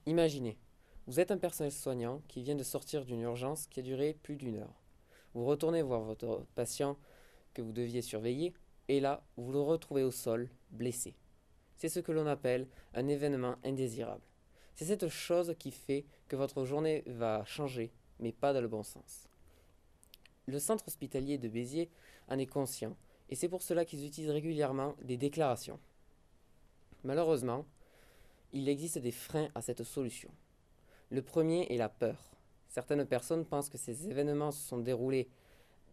Imaginez, vous êtes un personnel soignant qui vient de sortir d'une urgence qui a duré plus d'1 heure. Vous retournez voir votre patient que vous deviez surveiller, et là, vous le retrouvez au sol, blessé. C'est ce que l'on appelle un événement indésirable. C'est cette chose qui fait que votre journée va changer, mais pas dans le bon sens. Le centre hospitalier de Béziers en est conscient, et c'est pour cela qu'ils utilisent régulièrement des déclarations. Malheureusement, il existe des freins à cette solution. Le premier est la peur. Certaines personnes pensent que ces événements se sont déroulés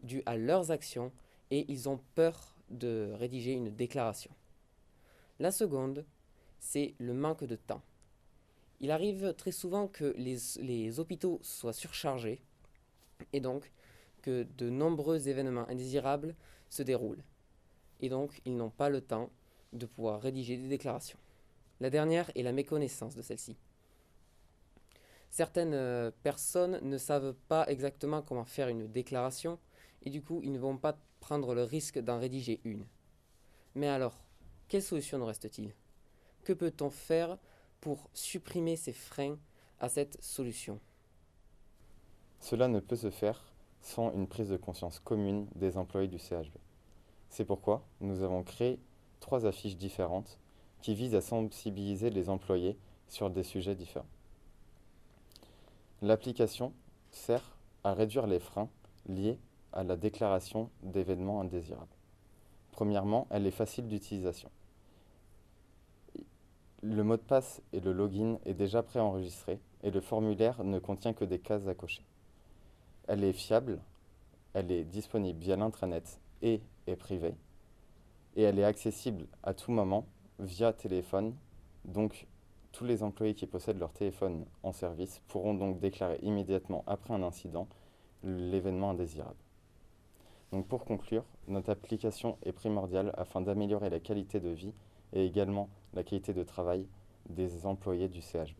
dus à leurs actions et ils ont peur de rédiger une déclaration. La seconde, c'est le manque de temps. Il arrive très souvent que les hôpitaux soient surchargés et donc que de nombreux événements indésirables se déroulent. Et donc, ils n'ont pas le temps de pouvoir rédiger des déclarations. La dernière est la méconnaissance de celle-ci. Certaines personnes ne savent pas exactement comment faire une déclaration et du coup, ils ne vont pas prendre le risque d'en rédiger une. Mais alors, quelle solution nous reste-t-il? Que peut-on faire pour supprimer ces freins à cette solution? Cela ne peut se faire sans une prise de conscience commune des employés du CHB. C'est pourquoi nous avons créé 3 affiches différentes qui visent à sensibiliser les employés sur des sujets différents. L'application sert à réduire les freins liés à la déclaration d'événements indésirables. Premièrement, elle est facile d'utilisation. Le mot de passe et le login est déjà préenregistré et le formulaire ne contient que des cases à cocher. Elle est fiable, elle est disponible via l'intranet et est privée, et elle est accessible à tout moment via téléphone. Donc, tous les employés qui possèdent leur téléphone en service pourront donc déclarer immédiatement après un incident l'événement indésirable. Donc pour conclure, notre application est primordiale afin d'améliorer la qualité de vie et également la qualité de travail des employés du CHB.